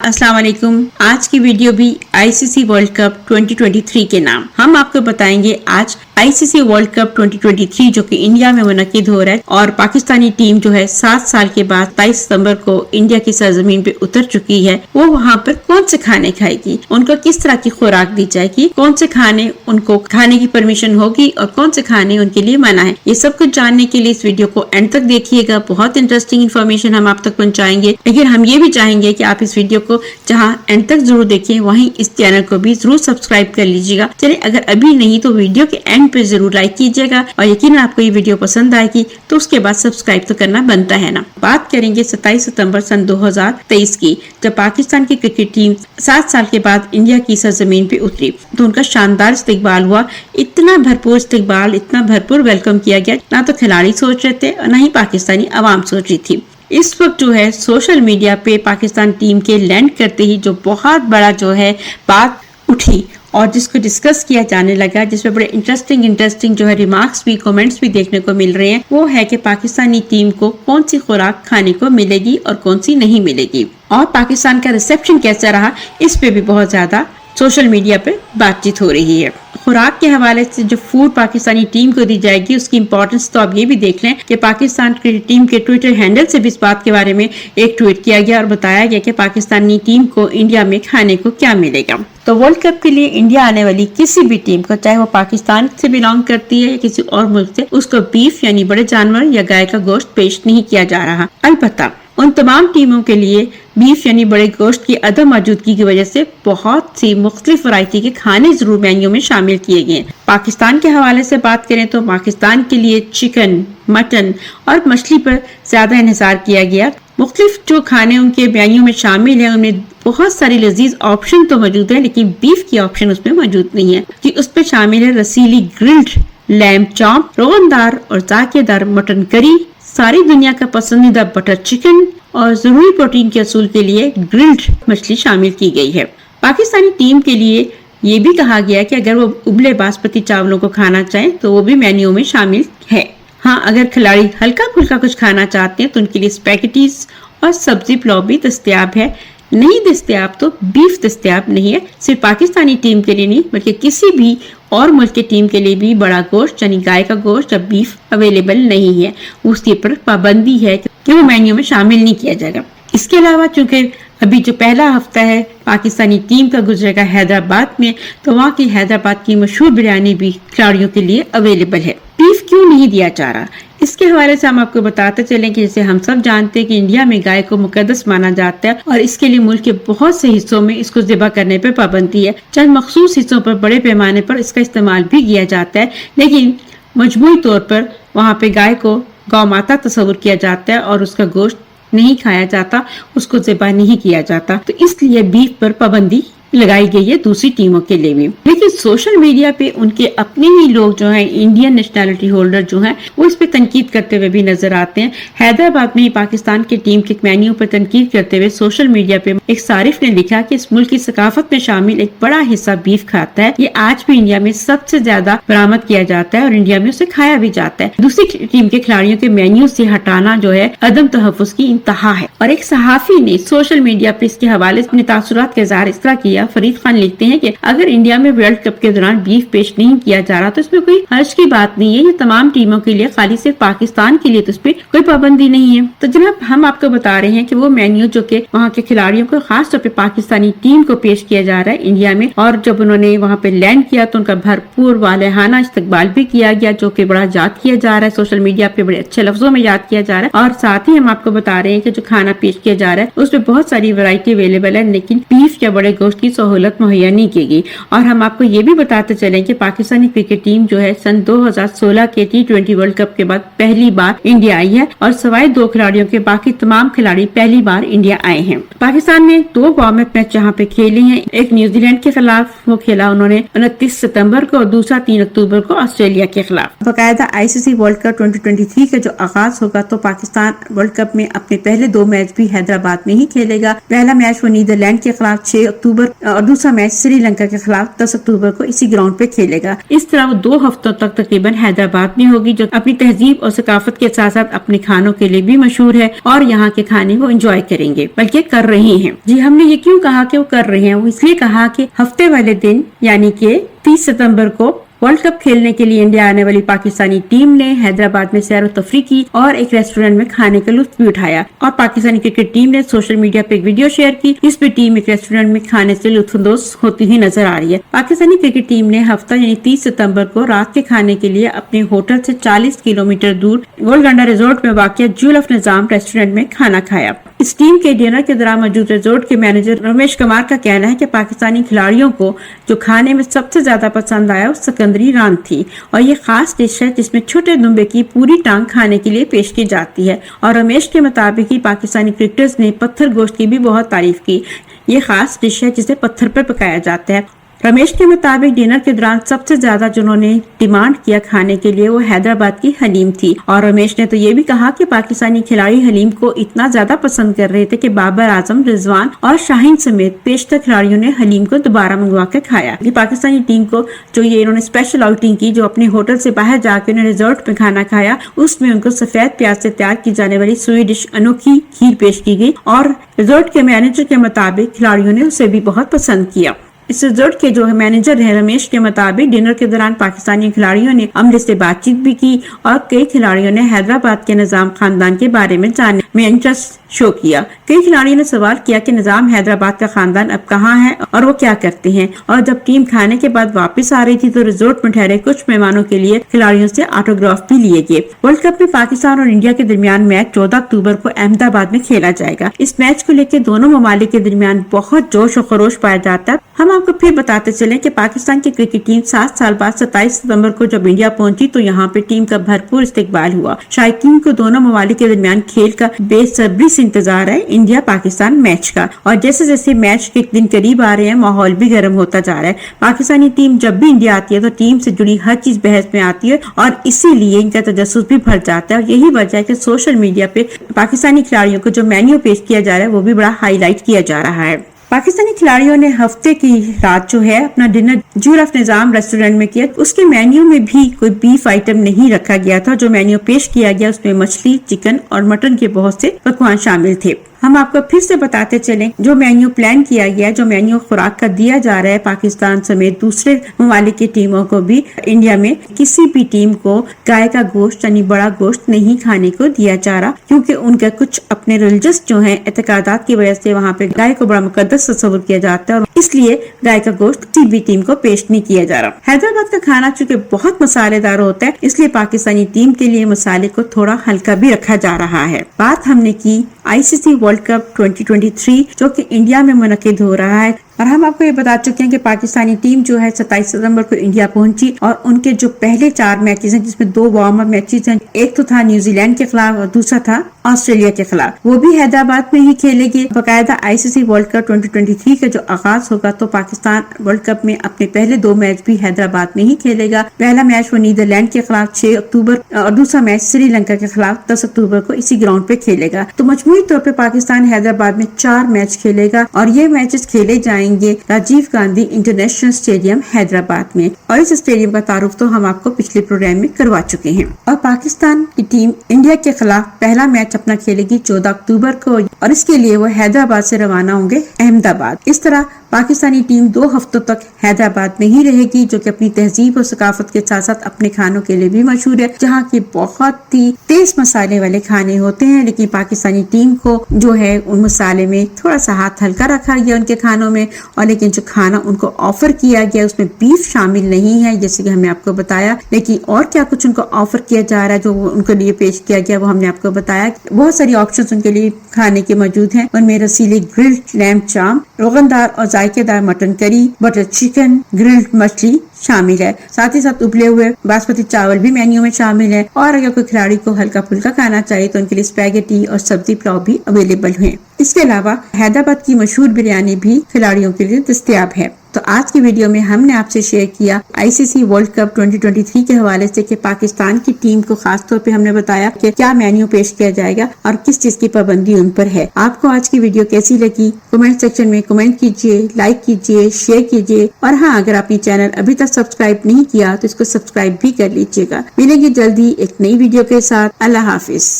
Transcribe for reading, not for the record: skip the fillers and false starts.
अस्सलाम वालेकुम। आज की वीडियो भी आईसीसी वर्ल्ड कप 2023 के नाम हम आपको बताएंगे। आज आईसीसी वर्ल्ड कप 2023 जो कि इंडिया में मुनक्किद हो रहा है और पाकिस्तानी टीम जो है 7 साल के बाद 23 सितंबर को इंडिया की सरजमीन पे उतर चुकी है। वो वहाँ पर कौन से खाने खाएगी, उनको किस तरह की खुराक दी जाएगी, कौन से खाने उनको खाने की परमिशन होगी और कौन से खाने उनके लिए मना है, ये सब कुछ जानने के लिए इस वीडियो को एंड तक देखिएगा। बहुत इंटरेस्टिंग इन्फॉर्मेशन हम आप तक पहुँचाएंगे, लेकिन हम ये भी चाहेंगे कि आप इस वीडियो को जहाँ एंड तक जरूर देखें, वहीं इस चैनल को भी जरूर सब्सक्राइब कर लीजिएगा। चलिए, अगर अभी नहीं तो वीडियो के एंड पे जरूर लाइक कीजिएगा और यकीनन आपको ये वीडियो पसंद आएगी तो उसके बाद सब्सक्राइब तो करना बनता है ना। बात करेंगे 27 सितंबर सन 2023 की, जब पाकिस्तान की क्रिकेट टीम 7 साल के बाद इंडिया की सरजमीन पे उतरी तो उनका शानदार इस्तकबाल हुआ। इतना भरपूर इस्तकबाल, इतना भरपूर वेलकम किया गया, ना तो खिलाड़ी सोच रहे थे और ना ही पाकिस्तानी आवाम सोच रही थी। इस वक्त जो है सोशल मीडिया पे पाकिस्तान टीम के लैंड करते ही जो बहुत बड़ा जो है बात उठी और जिसको डिस्कस किया जाने लगा, जिसमें बड़े इंटरेस्टिंग जो है रिमार्क्स भी, कमेंट्स भी देखने को मिल रहे हैं, वो है कि पाकिस्तानी टीम को कौन सी खुराक खाने को मिलेगी और कौन सी नहीं मिलेगी और पाकिस्तान का रिसेप्शन कैसा रहा, इस पे भी बहुत ज्यादा सोशल मीडिया पे बातचीत हो रही है। खुराक के हवाले से जो फूड पाकिस्तानी टीम को दी जाएगी उसकी इम्पोर्टेंस तो आप ये भी देख लें कि पाकिस्तान क्रिकेट टीम के ट्विटर हैंडल से भी इस बात के बारे में एक ट्वीट किया गया और बताया गया कि पाकिस्तानी टीम को इंडिया में खाने को क्या मिलेगा। तो वर्ल्ड कप के लिए इंडिया आने वाली किसी भी टीम को, चाहे वो पाकिस्तान से बिलोंग करती है या किसी और मुल्क से, उसको बीफ यानी बड़े जानवर या गाय का गोश्त पेश नहीं किया जा रहा। अलबत्ता उन तमाम टीमों के लिए बीफ यानी बड़े गोश्त की अदम मौजूदगी की वजह से बहुत सी मुख्तलिफ वैरायटी के खाने जरूर मेन्यू में शामिल किए गए। पाकिस्तान के हवाले से बात करें तो पाकिस्तान के लिए चिकन, मटन और मछली पर ज्यादा इन्हिसार किया गया। मुख्तलिफ जो खाने उनके मेन्यू में शामिल है उनमें बहुत सारी लजीज ऑप्शन तो मौजूद है, लेकिन बीफ की ऑप्शन उसमें मौजूद नहीं है कि उस पर शामिल है रसीली ग्रिल्ड लैम्ब चॉप, रोगनदार और जायकेदार मटन करी, सारी दुनिया का पसंदीदा बटर चिकन और जरूरी प्रोटीन के असूल के लिए ग्रिल्ड मछली शामिल की गई है। पाकिस्तानी टीम के लिए ये भी कहा गया कि अगर वो उबले बासमती चावलों को खाना चाहें तो वो भी मेन्यू में शामिल है। हाँ, अगर खिलाड़ी हल्का फुल्का कुछ खाना चाहते हैं तो उनके लिए स्पैगेटीज और सब्जी पुलाव भी दस्तयाब है। नहीं दस्तयाब तो बीफ दस्तयाब नहीं है। सिर्फ पाकिस्तानी टीम के लिए नहीं बल्कि किसी भी और मुल्क की टीम के लिए भी बड़ा गोश्त यानी गाय का गोश्त या बीफ अवेलेबल नहीं है। उसके ऊपर पाबंदी है कि वो मेन्यू में शामिल नहीं किया जाएगा। इसके अलावा चूंकि अभी जो पहला हफ्ता है पाकिस्तानी टीम का गुजरेगा हैदराबाद में, तो वहाँ की हैदराबाद की मशहूर बिरयानी भी खिलाड़ियों के लिए अवेलेबल है। बीफ क्यों नहीं दिया जा रहा, इसके हवाले से हम आपको बताते चलें कि जैसे हम सब जानते हैं कि इंडिया में गाय को मुकद्दस माना जाता है और इसके लिए मुल्क के बहुत से हिस्सों में इसको ज़िबा करने पर पाबंदी है। चंद मखसूस हिस्सों पर बड़े पैमाने पर इसका इस्तेमाल भी किया जाता है, लेकिन मजमूई तौर पर वहाँ पे गाय को गौ माता तस्वुर किया जाता है और उसका गोश्त नहीं खाया जाता, उसको ज़िबा नहीं किया जाता। तो इसलिए बीफ पर पाबंदी लगाई गई है दूसरी टीमों के लिए भी। लेकिन सोशल मीडिया पे उनके अपने ही लोग जो हैं, इंडियन नेशनैलिटी होल्डर जो हैं, वो इस पे तनकीद करते हुए भी नजर आते हैं। हैदराबाद में ही पाकिस्तान की टीम के मेन्यू पर तनकीद करते हुए सोशल मीडिया पे एक सारिफ ने लिखा कि इस मुल्क की सकाफत में शामिल एक बड़ा हिस्सा बीफ खाता है। ये आज भी इंडिया में सबसे ज्यादा बरामद किया जाता है और इंडिया में उसे खाया भी जाता है। दूसरी टीम के खिलाड़ियों के मेन्यू से हटाना जो है अदम तहफ़्फ़ुज़ की इंतहा है। और एक सहाफी ने सोशल मीडिया पे इसके हवाले से अपने तासुरात का इज़हार इस तरह किया। फरीद खान लिखते हैं कि अगर इंडिया में वर्ल्ड कप के दौरान बीफ पेश नहीं किया जा रहा तो इसमें कोई हर्ज की बात नहीं है। ये तमाम टीमों के लिए, खाली सिर्फ पाकिस्तान के लिए तो इस पे कोई पाबंदी नहीं है। तो जनाब, हम आपको बता रहे हैं कि वो मेन्यू जो कि वहाँ के खिलाड़ियों को, खास तौर पे पाकिस्तानी टीम को पेश किया जा रहा है इंडिया में, और जब उन्होंने वहाँ पे लैंड किया तो उनका भरपूर वालेहाना इस्तकबाल भी किया गया, जो कि बड़ा याद किया जा रहा है सोशल मीडिया पे, बड़े अच्छे लफ्जों में याद किया जा रहा है। और साथ ही हम आपको बता रहे हैं कि जो खाना पेश किया जा रहा है उसमें बहुत सारी वैरायटी अवेलेबल है, लेकिन बीफ या बड़े गोश्त की सहूलत मुहैया नहीं की गई। और हम आपको ये भी बताते चलें कि पाकिस्तानी क्रिकेट टीम जो है सन 2016 के T20 वर्ल्ड कप के बाद पहली बार इंडिया आई है और सवाए 2 खिलाड़ियों के बाकी तमाम खिलाड़ी पहली बार इंडिया आए हैं। पाकिस्तान ने 2 वार्म अप मैच यहाँ पे खेले हैं। एक न्यूजीलैंड के खिलाफ वो खेला उन्होंने 29 सितंबर को और दूसरा 3 अक्टूबर को ऑस्ट्रेलिया के खिलाफ। बाकायदा आईसीसी वर्ल्ड कप 2023 का जो आगाज होगा तो पाकिस्तान वर्ल्ड कप में अपने पहले 2 मैच भी हैदराबाद में ही खेलेगा। पहला मैच वो नीदरलैंड के खिलाफ 6 अक्टूबर और दूसरा मैच श्रीलंका के खिलाफ 10 अक्टूबर को इसी ग्राउंड पे खेलेगा। इस तरह वो 2 हफ्तों तक तकरीबन हैदराबाद में होगी, जो अपनी तहजीब और सकाफत के साथ साथ अपने खानों के लिए भी मशहूर है और यहाँ के खाने को एंजॉय करेंगे, बल्कि कर रहे हैं। जी, हमने ये क्यों कहा कि वो कर रहे हैं? वो इसलिए कहा कि हफ्ते वाले दिन यानी कि 30 सितंबर को वर्ल्ड कप खेलने के लिए इंडिया आने वाली पाकिस्तानी टीम ने हैदराबाद में सैर व तफरी की और एक रेस्टोरेंट में खाने का लुत्फ भी उठाया। और पाकिस्तानी क्रिकेट टीम ने सोशल मीडिया पे एक वीडियो शेयर की, इसमें टीम एक रेस्टोरेंट में खाने से लुत्फानंदोज होती हुई नजर आ रही है। पाकिस्तानी क्रिकेट टीम ने हफ्ता यानी 30 सितंबर को रात के खाने के लिए अपने होटल से 40 किलोमीटर दूर गोलगंडा रिजोर्ट में वाक़िया ज्वेल ऑफ निजाम रेस्टोरेंट में खाना खाया। इस टीम के डिनर के दौरान मौजूद रिजोर्ट के मैनेजर रमेश कुमार का कहना है कि पाकिस्तानी खिलाड़ियों को जो खाने में सबसे ज्यादा पसंद आया वो सिकंदरी रान थी और ये खास डिश है जिसमें छोटे दुम्बे की पूरी टांग खाने के लिए पेश की जाती है। और रमेश के मुताबिक ही पाकिस्तानी क्रिकेटर्स ने पत्थर गोश्त की भी बहुत तारीफ की। ये खास डिश है जिसे पत्थर पर पकाया जाता है। रमेश के मुताबिक डिनर के दौरान सबसे ज्यादा जिन्होंने डिमांड किया खाने के लिए वो हैदराबाद की हलीम थी। और रमेश ने तो ये भी कहा कि पाकिस्तानी खिलाड़ी हलीम को इतना ज्यादा पसंद कर रहे थे कि बाबर आजम, रिजवान और शाहीन समेत पेशतर खिलाड़ियों ने हलीम को दोबारा मंगवा कर खाया। ये पाकिस्तानी टीम को जो ये इन्होंने स्पेशल आउटिंग की, जो अपने होटल से बाहर जाकर उन्हें रिजोर्ट में खाना खाया, उसमें उनको सफेद प्याज से तैयार की जाने वाली स्वीट डिश अनोखी खीर पेश की गई और रिजोर्ट के मैनेजर के मुताबिक खिलाड़ियों ने उसे भी बहुत पसंद किया। इस रिजोर्ट के जो मैनेजर हैं रमेश के मुताबिक डिनर के दौरान पाकिस्तानी खिलाड़ियों ने अमले से बातचीत भी की और कई खिलाड़ियों ने हैदराबाद के निजाम खानदान के बारे में जानने में इंटरेस्ट शो किया। कई खिलाड़ियों ने सवाल किया कि निजाम हैदराबाद का खानदान अब कहाँ है और वो क्या करते हैं। और जब टीम खाने के बाद वापस आ रही थी तो रिजोर्ट में ठहरे कुछ मेहमानों के लिए खिलाड़ियों से ऑटोग्राफ भी लिए गए। वर्ल्ड कप में पाकिस्तान और इंडिया के दरमियान मैच 14 अक्टूबर को अहमदाबाद में खेला जाएगा। इस मैच को लेकर दोनों ममालिक के दरमियान बहुत जोश और खरोश पाया जाता है। हम आपको फिर बताते चलें कि पाकिस्तान की क्रिकेट टीम 7 साल बाद 27 सितंबर को जब इंडिया पहुंची तो यहाँ पे टीम का भरपूर इस्तेकबाल हुआ। शायकीन को दोनों ममालिक के दरमियान खेल का बेसब्री से इंतजार है इंडिया पाकिस्तान मैच का। और जैसे जैसे मैच के दिन करीब आ रहे हैं माहौल भी गर्म होता जा रहा है। पाकिस्तानी टीम जब भी इंडिया आती है तो टीम से जुड़ी हर चीज बहस में आती है और इसीलिए इनका तजस्सुस भी बढ़ जाता है। और यही वजह है कि सोशल मीडिया पे पाकिस्तानी खिलाड़ियों को जो मेन्यू पेश किया जा रहा है वो भी बड़ा हाईलाइट किया जा रहा है। पाकिस्तानी खिलाड़ियों ने हफ्ते की रात जो है अपना dinner jewel of Nizam restaurant में किया। उसके मेन्यू में भी कोई बीफ आइटम नहीं रखा गया था। जो मेन्यू पेश किया गया उसमें मछली, चिकन और मटन के बहुत से पकवान शामिल थे। हम आपको फिर से बताते चलें जो मेन्यू प्लान किया गया, जो मेन्यू खुराक का दिया जा रहा है पाकिस्तान समेत दूसरे ममालिक की टीमों को भी, इंडिया में किसी भी टीम को गाय का गोश्त यानी बड़ा गोश्त नहीं खाने को दिया जा रहा, क्योंकि उनका कुछ अपने रिलीजियस जो है एतकादात की वजह से वहाँ पे गाय को बड़ा मुकद्दस तस्वुर किया जाता है और इसलिए गाय का गोश्त किसी भी टीम को पेश नहीं किया जा रहा। हैदराबाद का खाना चूँकि बहुत मसालेदार होता है इसलिए पाकिस्तानी टीम के लिए मसाले को थोड़ा हल्का भी रखा जा रहा है। बात हमने की आईसीसी वर्ल्ड कप 2023 जो कि इंडिया में मुनक्किद हो रहा है और हम आपको ये बता चुके हैं कि पाकिस्तानी टीम जो है 27 सितंबर को इंडिया पहुंची और उनके जो पहले 4 मैचेस हैं जिसमें 2 वार्म अप मैचेस हैं, एक तो था न्यूजीलैंड के खिलाफ और दूसरा था ऑस्ट्रेलिया के खिलाफ, वो भी हैदराबाद में ही खेलेगी। बकायदा आईसीसी वर्ल्ड कप 2023 का जो आगाज होगा तो पाकिस्तान वर्ल्ड कप में अपने पहले 2 मैच भी हैदराबाद में ही खेलेगा। पहला मैच वो नीदरलैंड के खिलाफ 6 अक्टूबर और दूसरा मैच श्रीलंका के खिलाफ 10 अक्टूबर को इसी ग्राउंड पे खेलेगा। तो मजमूई तौर पे पाकिस्तान हैदराबाद में 4 मैच खेलेगा और ये मैचेस खेले जाएंगे राजीव गांधी इंटरनेशनल स्टेडियम हैदराबाद में। और इस स्टेडियम का तारुफ तो हम आपको पिछले प्रोग्राम में करवा चुके हैं। और पाकिस्तान की टीम इंडिया के खिलाफ पहला मैच अपना खेलेगी 14 अक्टूबर को और इसके लिए वो हैदराबाद से रवाना होंगे अहमदाबाद। इस तरह पाकिस्तानी टीम 2 हफ्तों तक हैदराबाद में ही रहेगी, जो कि अपनी तहजीब और सकाफत के साथ साथ अपने खानों के लिए भी मशहूर है, जहाँ की बहुत ही तेज मसाले वाले खाने होते हैं। लेकिन पाकिस्तानी टीम को जो है उन मसाले में थोड़ा सा हाथ हल्का रखा गया उनके खानों में, और लेकिन जो खाना उनको ऑफर किया गया उसमें बीफ शामिल नहीं है जैसे कि हमने आपको बताया। लेकिन और क्या कुछ उनको ऑफर किया जा रहा है जो उनके लिए पेश किया गया वो हमने आपको बताया। बहुत सारी ऑप्शंस उनके लिए खाने के मौजूद हैं। उनमें रसीले ग्रिल्ड लैम्ब चाम, रोगनदार और जायकेदार mutton curry, butter chicken, grilled मछली शामिल है। साथ ही साथ उबले हुए बासमती चावल भी मेन्यू में शामिल है और अगर कोई खिलाड़ी को हल्का फुल्का खाना चाहिए तो उनके लिए स्पैगेटी और सब्जी पुलाव भी अवेलेबल है। इसके अलावा हैदराबाद की मशहूर बिरयानी भी खिलाड़ियों के लिए दस्तयाब है। तो आज की वीडियो में हमने आपसे शेयर किया आईसीसी वर्ल्ड कप 2023 के हवाले से कि पाकिस्तान की टीम को खास तौर पे हमने बताया कि क्या मेन्यू पेश किया जाएगा और किस चीज की पाबंदी उन पर है। आपको आज की वीडियो कैसी लगी कमेंट सेक्शन में कमेंट कीजिए, लाइक कीजिए, शेयर कीजिए और हाँ, अगर आपने चैनल अभी तक सब्सक्राइब नहीं किया तो इसको सब्सक्राइब भी कर लीजिएगा। मिलेंगे जल्दी एक नई वीडियो के साथ। अल्लाह हाफिज।